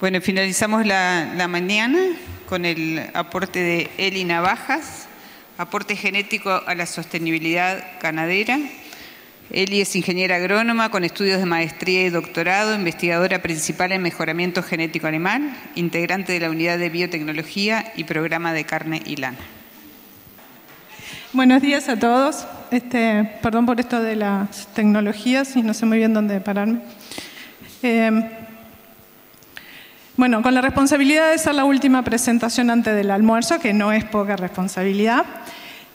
Bueno, finalizamos la mañana con el aporte de Eli Navajas, aporte genético a la sostenibilidad ganadera. Eli es ingeniera agrónoma con estudios de maestría y doctorado, investigadora principal en mejoramiento genético animal, integrante de la unidad de biotecnología y programa de carne y lana. Buenos días a todos. Perdón por esto de las tecnologías y no sé muy bien dónde pararme. Bueno, con la responsabilidad de ser la última presentación antes del almuerzo, que no es poca responsabilidad.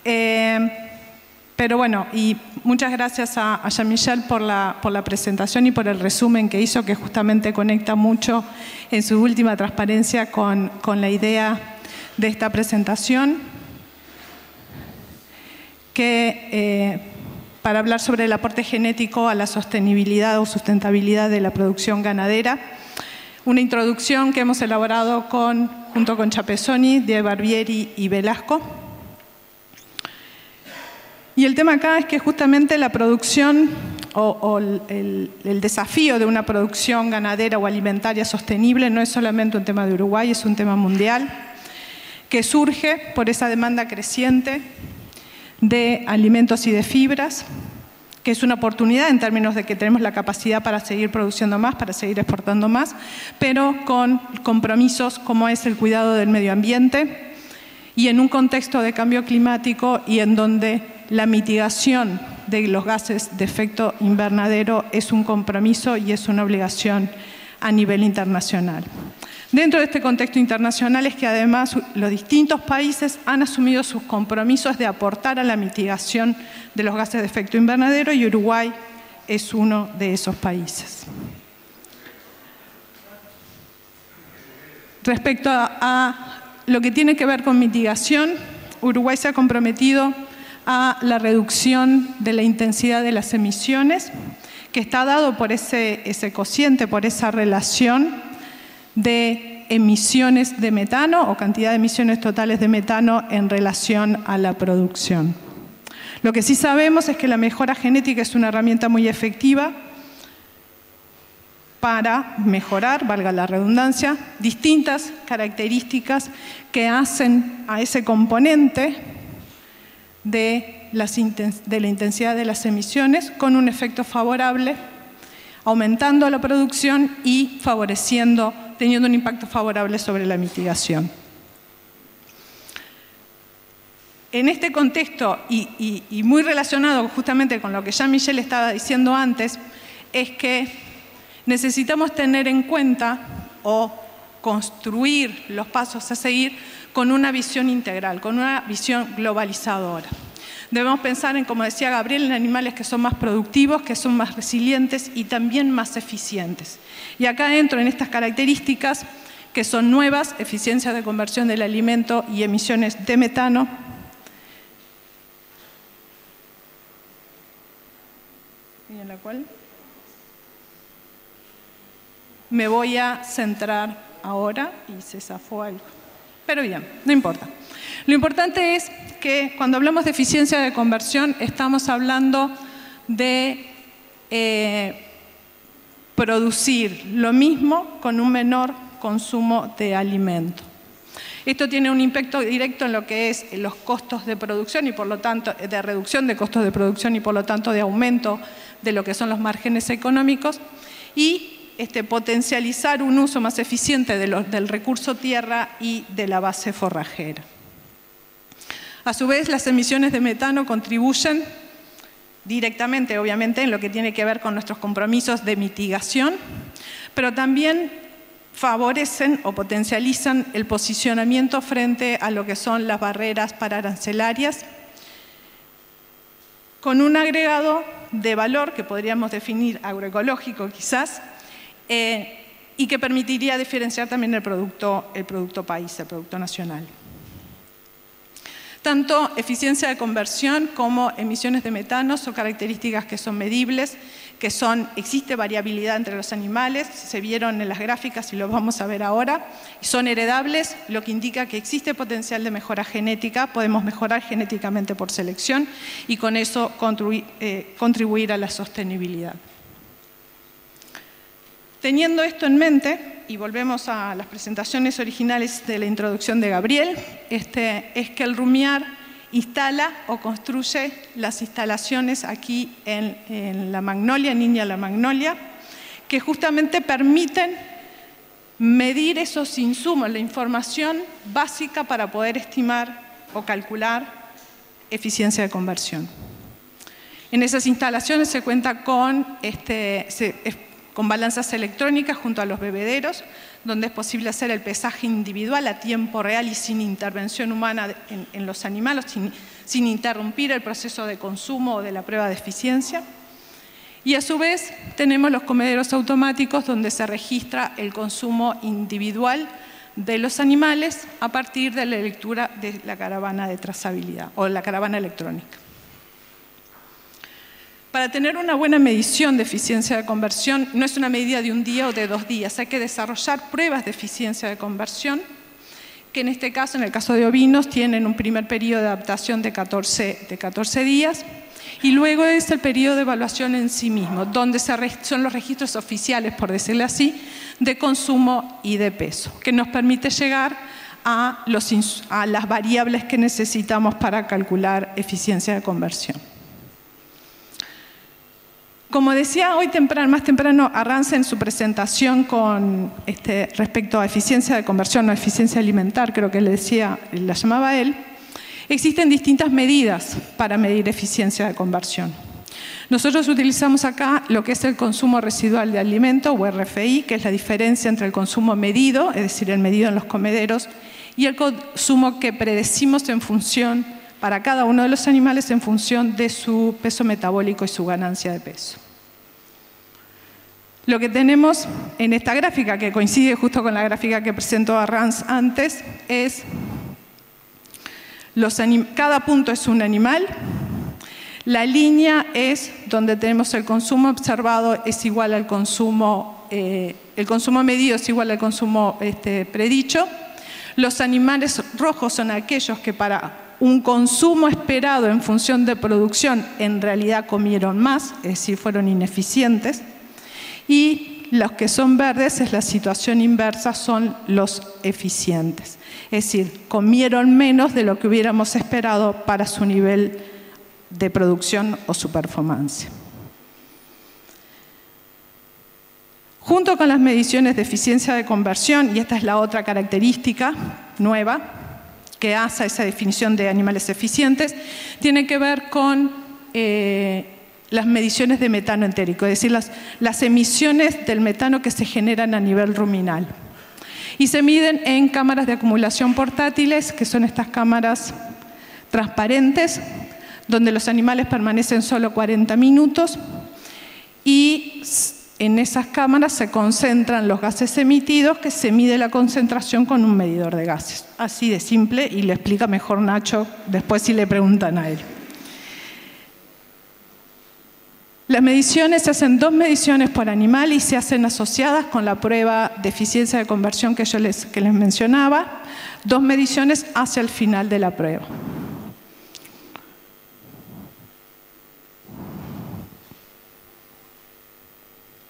Pero bueno, y muchas gracias a Jean-Michel por la presentación y por el resumen que hizo, que justamente conecta mucho en su última transparencia con la idea de esta presentación, que para hablar sobre el aporte genético a la sostenibilidad o sustentabilidad de la producción ganadera. Una introducción que hemos elaborado junto con Chapesoni, De Barbieri y Velasco. Y el tema acá es que justamente la producción o el desafío de una producción ganadera o alimentaria sostenible no es solamente un tema de Uruguay, es un tema mundial que surge por esa demanda creciente de alimentos y de fibras, que es una oportunidad en términos de que tenemos la capacidad para seguir produciendo más, para seguir exportando más, pero con compromisos como es el cuidado del medio ambiente y en un contexto de cambio climático y en donde la mitigación de los gases de efecto invernadero es un compromiso y es una obligación a nivel internacional. Dentro de este contexto internacional es que además los distintos países han asumido sus compromisos de aportar a la mitigación de los gases de efecto invernadero y Uruguay es uno de esos países. Respecto a lo que tiene que ver con mitigación, Uruguay se ha comprometido a la reducción de la intensidad de las emisiones, que está dado por ese cociente, por esa relación de emisiones de metano o cantidad de emisiones totales de metano en relación a la producción. Lo que sí sabemos es que la mejora genética es una herramienta muy efectiva para mejorar, valga la redundancia, distintas características que hacen a ese componente de la intensidad de las emisiones con un efecto favorable, aumentando la producción y teniendo un impacto favorable sobre la mitigación. En este contexto, y muy relacionado justamente con lo que Jean-Michel estaba diciendo antes, es que necesitamos tener en cuenta o construir los pasos a seguir con una visión integral, con una visión globalizadora. Debemos pensar en, como decía Gabriel, en animales que son más productivos, que son más resilientes y también más eficientes. Y acá entro en estas características que son nuevas: eficiencia de conversión del alimento y emisiones de metano. Y en la cual me voy a centrar ahora y se zafó algo. Pero bien, no importa. Lo importante es que cuando hablamos de eficiencia de conversión estamos hablando de producir lo mismo con un menor consumo de alimento. Esto tiene un impacto directo en lo que es los costos de producción y por lo tanto de reducción de costos de producción y por lo tanto de aumento de lo que son los márgenes económicos y potencializar un uso más eficiente del recurso tierra y de la base forrajera. A su vez, las emisiones de metano contribuyen directamente, obviamente, en lo que tiene que ver con nuestros compromisos de mitigación, pero también favorecen o potencializan el posicionamiento frente a lo que son las barreras pararancelarias, con un agregado de valor que podríamos definir agroecológico quizás, y que permitiría diferenciar también el producto país, el producto nacional. Tanto eficiencia de conversión como emisiones de metano son características que son medibles, existe variabilidad entre los animales, se vieron en las gráficas y lo vamos a ver ahora, son heredables, lo que indica que existe potencial de mejora genética, podemos mejorar genéticamente por selección y con eso contribuir a la sostenibilidad. Teniendo esto en mente, y volvemos a las presentaciones originales de la introducción de Gabriel, es que el rumiar instala o construye las instalaciones aquí en la Magnolia, en India La Magnolia, que justamente permiten medir esos insumos, la información básica para poder estimar o calcular eficiencia de conversión. En esas instalaciones se cuenta con balanzas electrónicas junto a los bebederos, donde es posible hacer el pesaje individual a tiempo real y sin intervención humana en los animales, sin interrumpir el proceso de consumo o de la prueba de eficiencia. Y a su vez tenemos los comederos automáticos donde se registra el consumo individual de los animales a partir de la lectura de la caravana de trazabilidad o la caravana electrónica. Para tener una buena medición de eficiencia de conversión, no es una medida de un día o de 2 días, hay que desarrollar pruebas de eficiencia de conversión, que en este caso, en el caso de ovinos, tienen un primer periodo de adaptación de 14 días, y luego es el periodo de evaluación en sí mismo, donde son los registros oficiales, por decirlo así, de consumo y de peso, que nos permite llegar a las variables que necesitamos para calcular eficiencia de conversión. Como decía hoy más temprano Arranz en su presentación con respecto a eficiencia de conversión o eficiencia alimentar, creo que la llamaba él, existen distintas medidas para medir eficiencia de conversión. Nosotros utilizamos acá lo que es el consumo residual de alimento o RFI, que es la diferencia entre el consumo medido, es decir, el medido en los comederos, y el consumo que predecimos en función para cada uno de los animales en función de su peso metabólico y su ganancia de peso. Lo que tenemos en esta gráfica, que coincide justo con la gráfica que presentó Arranz antes, es cada punto es un animal, la línea es donde tenemos el consumo observado es igual al consumo, el consumo medido es igual al consumo predicho. Los animales rojos son aquellos que para un consumo esperado en función de producción en realidad comieron más, es decir, fueron ineficientes. Y los que son verdes es la situación inversa, son los eficientes. Es decir, comieron menos de lo que hubiéramos esperado para su nivel de producción o su performance. Junto con las mediciones de eficiencia de conversión, y esta es la otra característica nueva que hace esa definición de animales eficientes, tiene que ver con las mediciones de metano entérico, es decir, las emisiones del metano que se generan a nivel ruminal. Y se miden en cámaras de acumulación portátiles, que son estas cámaras transparentes, donde los animales permanecen solo 40 minutos y en esas cámaras se concentran los gases emitidos, que se mide la concentración con un medidor de gases. Así de simple, y lo explica mejor Nacho después si le preguntan a él. Las mediciones se hacen 2 mediciones por animal y se hacen asociadas con la prueba de eficiencia de conversión que les mencionaba, 2 mediciones hacia el final de la prueba.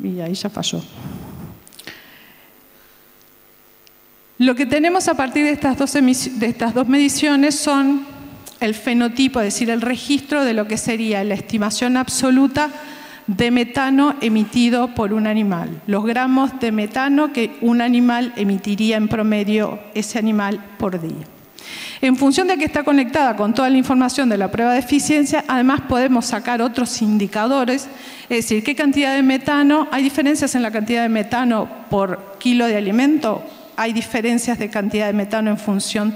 Y ahí ya falló. Lo que tenemos a partir de estas dos mediciones son el fenotipo, es decir, el registro de lo que sería la estimación absoluta de metano emitido por un animal. Los gramos de metano que un animal emitiría en promedio ese animal por día. En función de que está conectada con toda la información de la prueba de eficiencia, además podemos sacar otros indicadores, es decir, qué cantidad de metano, hay diferencias en la cantidad de metano por kilo de alimento, hay diferencias de cantidad de metano en función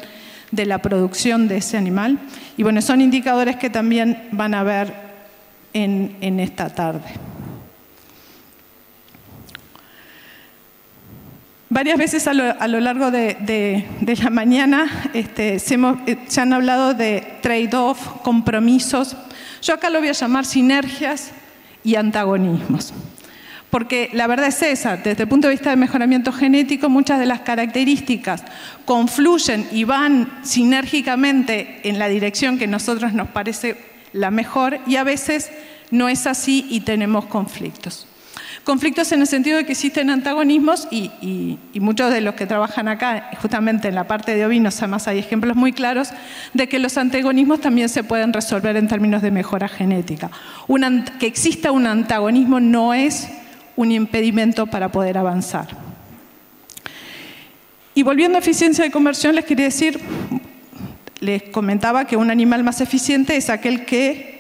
de la producción de ese animal. Y bueno, son indicadores que también van a ver en esta tarde. Varias veces a lo largo de la mañana se han hablado de trade-off, compromisos. Yo acá lo voy a llamar sinergias y antagonismos. Porque la verdad es esa, desde el punto de vista de mejoramiento genético, muchas de las características confluyen y van sinérgicamente en la dirección que a nosotros nos parece la mejor y a veces no es así y tenemos conflictos. Conflictos en el sentido de que existen antagonismos y muchos de los que trabajan acá, justamente en la parte de ovinos, además hay ejemplos muy claros de que los antagonismos también se pueden resolver en términos de mejora genética. Que exista un antagonismo no es un impedimento para poder avanzar. Y volviendo a eficiencia de conversión, les quería decir, les comentaba que un animal más eficiente es aquel que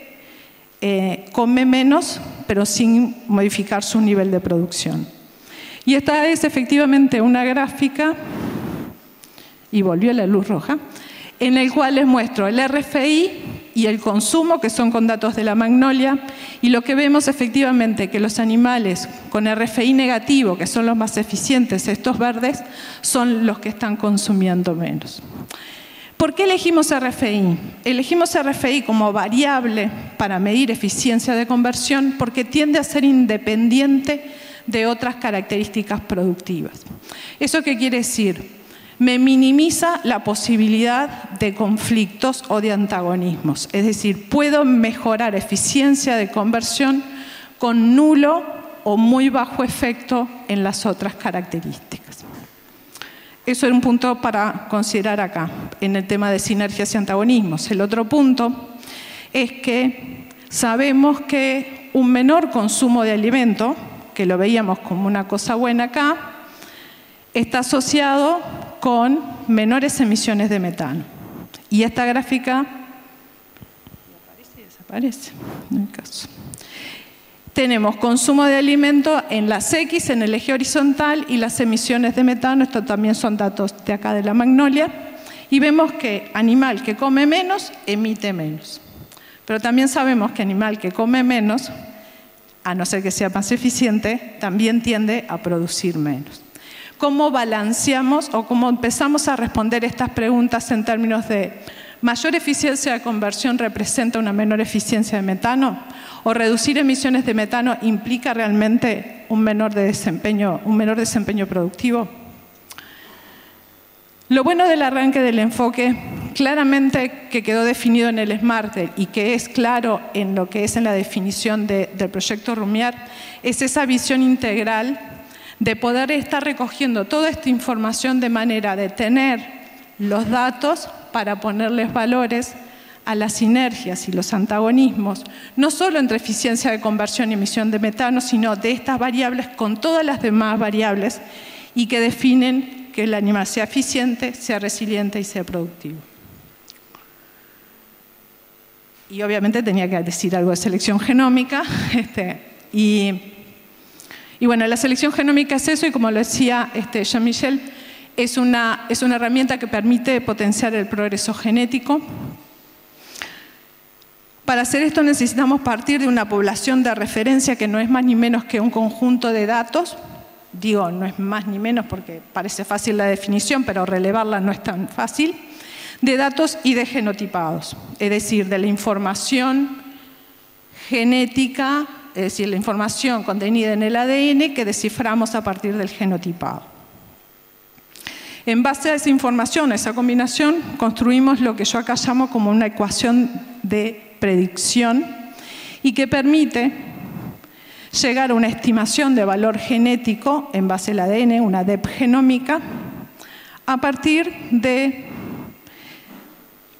come menos, pero sin modificar su nivel de producción. Y esta es efectivamente una gráfica, y volvió la luz roja, en el cual les muestro el RFI y el consumo, que son con datos de la Magnolia, y lo que vemos efectivamente que los animales con RFI negativo, que son los más eficientes, estos verdes, son los que están consumiendo menos. ¿Por qué elegimos RFI? Elegimos RFI como variable para medir eficiencia de conversión porque tiende a ser independiente de otras características productivas. ¿Eso qué quiere decir? Me minimiza la posibilidad de conflictos o de antagonismos. Es decir, puedo mejorar eficiencia de conversión con nulo o muy bajo efecto en las otras características. Eso era un punto para considerar acá, en el tema de sinergias y antagonismos. El otro punto es que sabemos que un menor consumo de alimento, que lo veíamos como una cosa buena acá, está asociado con menores emisiones de metano. Y esta gráfica aparece y desaparece, en el caso. Tenemos consumo de alimento en las X, en el eje horizontal, y las emisiones de metano, esto también son datos de acá de la Magnolia, y vemos que animal que come menos, emite menos. Pero también sabemos que animal que come menos, a no ser que sea más eficiente, también tiende a producir menos. ¿Cómo balanceamos o cómo empezamos a responder estas preguntas en términos de mayor eficiencia de conversión representa una menor eficiencia de metano? ¿O reducir emisiones de metano implica realmente un menor desempeño productivo? Lo bueno del arranque del enfoque, claramente que quedó definido en el SMART y que es claro en lo que es en la definición del proyecto Rumiar, es esa visión integral de poder estar recogiendo toda esta información de manera de tener los datos para ponerles valores a las sinergias y los antagonismos, no solo entre eficiencia de conversión y emisión de metano, sino de estas variables con todas las demás variables y que definen que el animal sea eficiente, sea resiliente y sea productivo. Y obviamente tenía que decir algo de selección genómica. Y bueno, la selección genómica es eso, y como lo decía Jean-Michel, es una herramienta que permite potenciar el progreso genético. Para hacer esto necesitamos partir de una población de referencia que no es más ni menos que un conjunto de datos. Digo, no es más ni menos porque parece fácil la definición, pero relevarla no es tan fácil. De datos y de genotipados, es decir, de la información genética, es decir, la información contenida en el ADN que desciframos a partir del genotipado. En base a esa información, a esa combinación, construimos lo que yo acá llamo como una ecuación de predicción y que permite llegar a una estimación de valor genético en base al ADN, una DEP genómica, a partir de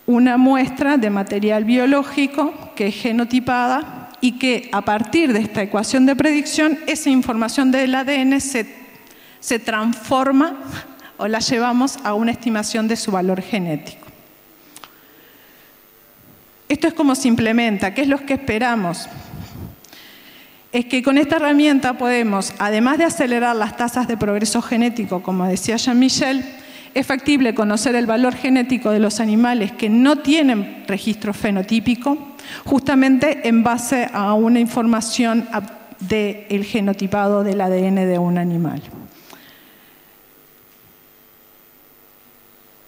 una muestra de material biológico que es genotipada y que a partir de esta ecuación de predicción, esa información del ADN se transforma o la llevamos a una estimación de su valor genético. Esto es como se implementa, ¿qué es lo que esperamos? Es que con esta herramienta podemos, además de acelerar las tasas de progreso genético, como decía Jean-Michel, es factible conocer el valor genético de los animales que no tienen registro fenotípico, justamente en base a una información del genotipado del ADN de un animal.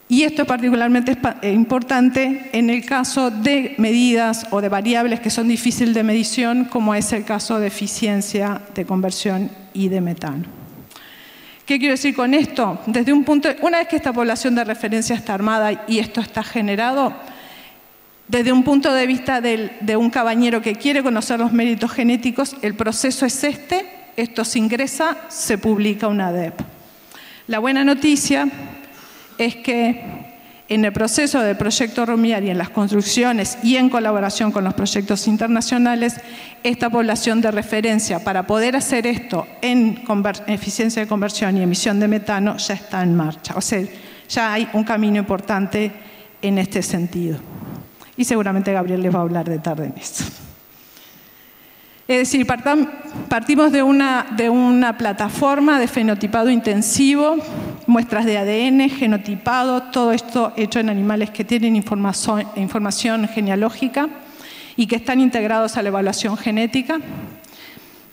Y esto es particularmente importante en el caso de medidas o de variables que son difíciles de medición, como es el caso de eficiencia de conversión y de metano. ¿Qué quiero decir con esto? Desde un punto, una vez que esta población de referencia está armada y esto está generado, desde un punto de vista de un cabañero que quiere conocer los méritos genéticos, el proceso es este, esto se ingresa, se publica una DEP. La buena noticia es que en el proceso del proyecto Rumiar y en las construcciones y en colaboración con los proyectos internacionales, esta población de referencia para poder hacer esto en eficiencia de conversión y emisión de metano ya está en marcha. O sea, ya hay un camino importante en este sentido. Y seguramente Gabriel les va a hablar de tarde en eso. Es decir, partimos de una plataforma de fenotipado intensivo, muestras de ADN, genotipado, todo esto hecho en animales que tienen información genealógica y que están integrados a la evaluación genética.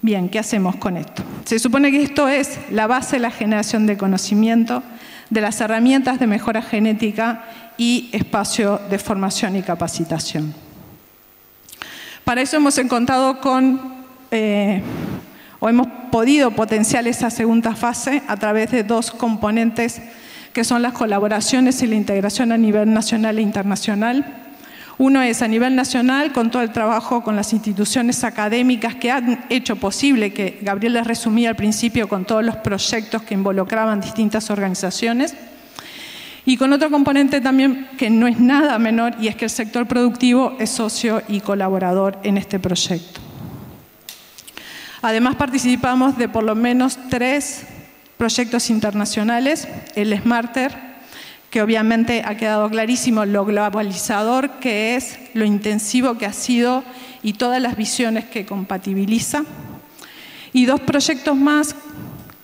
Bien, ¿qué hacemos con esto? Se supone que esto es la base de la generación de conocimiento, de las herramientas de mejora genética y espacio de formación y capacitación. Para eso hemos encontrado o hemos podido potenciar esa segunda fase a través de dos componentes que son las colaboraciones y la integración a nivel nacional e internacional. Uno es a nivel nacional con todo el trabajo con las instituciones académicas que han hecho posible, que Gabriel les resumía al principio con todos los proyectos que involucraban distintas organizaciones. Y con otro componente también que no es nada menor, y es que el sector productivo es socio y colaborador en este proyecto. Además participamos de por lo menos 3 proyectos internacionales, el Smarter, que obviamente ha quedado clarísimo lo globalizador que es, lo intensivo que ha sido y todas las visiones que compatibiliza. Y 2 proyectos más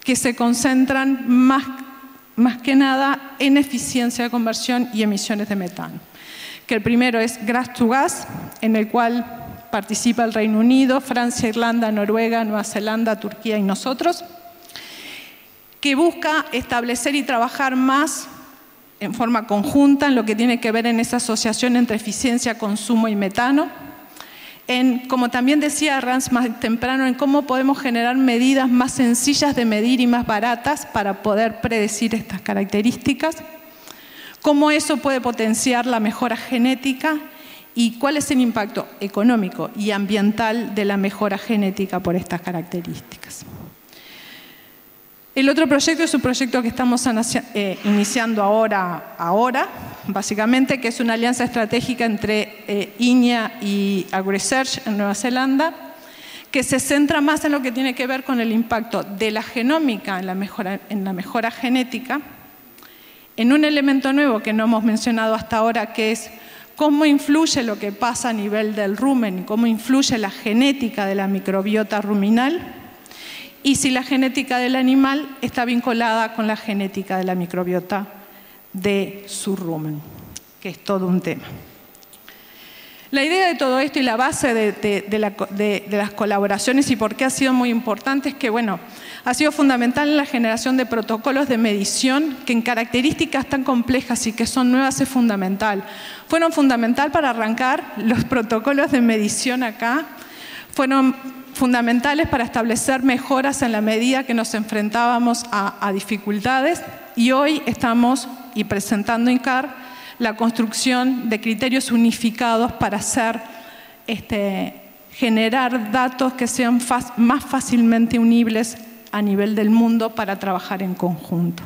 que se concentran más que nada en eficiencia de conversión y emisiones de metano. Que el primero es Grass to Gas, en el cual participa el Reino Unido, Francia, Irlanda, Noruega, Nueva Zelanda, Turquía y nosotros, que busca establecer y trabajar más en forma conjunta en lo que tiene que ver en esa asociación entre eficiencia, consumo y metano. Como también decía Rans más temprano, en cómo podemos generar medidas más sencillas de medir y más baratas para poder predecir estas características, cómo eso puede potenciar la mejora genética y cuál es el impacto económico y ambiental de la mejora genética por estas características. El otro proyecto es un proyecto que estamos iniciando ahora, básicamente, que es una alianza estratégica entre INIA y AgResearch en Nueva Zelanda, que se centra más en lo que tiene que ver con el impacto de la genómica en la mejora genética, en un elemento nuevo que no hemos mencionado hasta ahora, que es cómo influye lo que pasa a nivel del rumen, cómo influye la genética de la microbiota ruminal, y si la genética del animal está vinculada con la genética de la microbiota de su rumen, que es todo un tema. La idea de todo esto y la base de las colaboraciones y por qué ha sido muy importante es que, bueno, ha sido fundamental en la generación de protocolos de medición que en características tan complejas y que son nuevas es fundamental. Fueron fundamental para arrancar los protocolos de medición acá, fueron fundamentales para establecer mejoras en la medida que nos enfrentábamos a dificultades y hoy estamos presentando en CAR la construcción de criterios unificados para generar datos que sean más fácilmente unibles a nivel del mundo para trabajar en conjunto.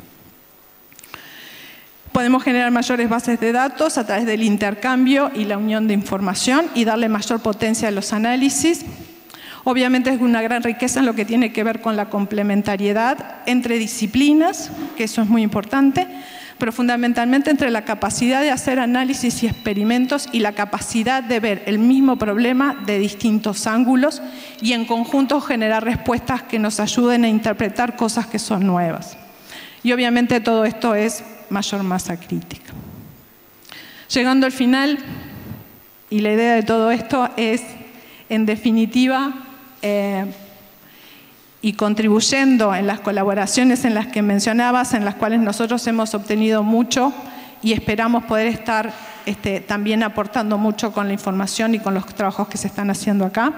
Podemos generar mayores bases de datos a través del intercambio y la unión de información y darle mayor potencia a los análisis. Obviamente es una gran riqueza en lo que tiene que ver con la complementariedad entre disciplinas, que eso es muy importante, pero fundamentalmente entre la capacidad de hacer análisis y experimentos y la capacidad de ver el mismo problema de distintos ángulos y en conjunto generar respuestas que nos ayuden a interpretar cosas que son nuevas. Y obviamente todo esto es mayor masa crítica. Llegando al final, y la idea de todo esto es, en definitiva, y contribuyendo en las colaboraciones en las que mencionabas, en las cuales nosotros hemos obtenido mucho y esperamos poder estar también aportando mucho con la información y con los trabajos que se están haciendo acá,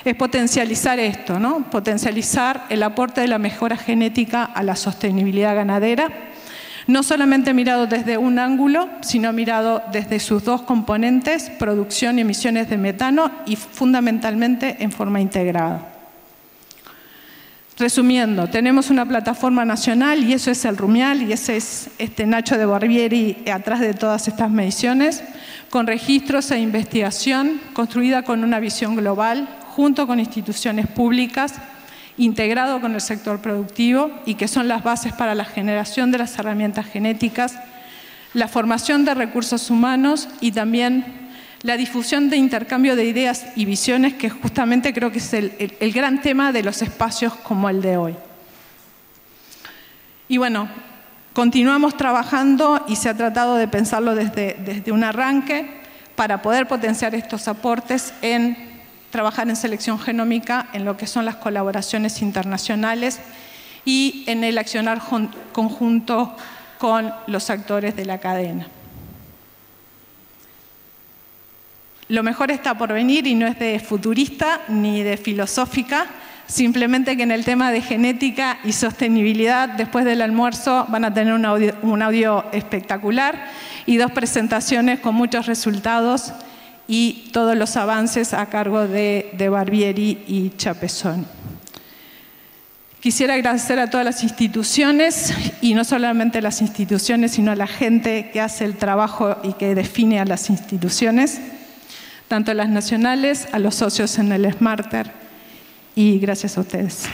es potencializar esto, ¿no? Potencializar el aporte de la mejora genética a la sostenibilidad ganadera, no solamente mirado desde un ángulo, sino mirado desde sus dos componentes, producción y emisiones de metano, y fundamentalmente en forma integrada. Resumiendo, tenemos una plataforma nacional y eso es el Rumial y ese es Nacho de Barbieri atrás de todas estas mediciones, con registros e investigación construida con una visión global, junto con instituciones públicas, integrado con el sector productivo y que son las bases para la generación de las herramientas genéticas, la formación de recursos humanos y también la difusión de intercambio de ideas y visiones, que justamente creo que es el gran tema de los espacios como el de hoy. Y bueno, continuamos trabajando y se ha tratado de pensarlo desde un arranque para poder potenciar estos aportes en trabajar en selección genómica, en lo que son las colaboraciones internacionales y en el accionar conjunto con los actores de la cadena. Lo mejor está por venir y no es de futurista ni de filosófica, simplemente que en el tema de genética y sostenibilidad, después del almuerzo van a tener un audio espectacular y 2 presentaciones con muchos resultados y todos los avances a cargo de Barbieri y Chapezoni. Quisiera agradecer a todas las instituciones, y no solamente las instituciones, sino a la gente que hace el trabajo y que define a las instituciones, tanto a las nacionales, a los socios en el Smarter, y gracias a ustedes.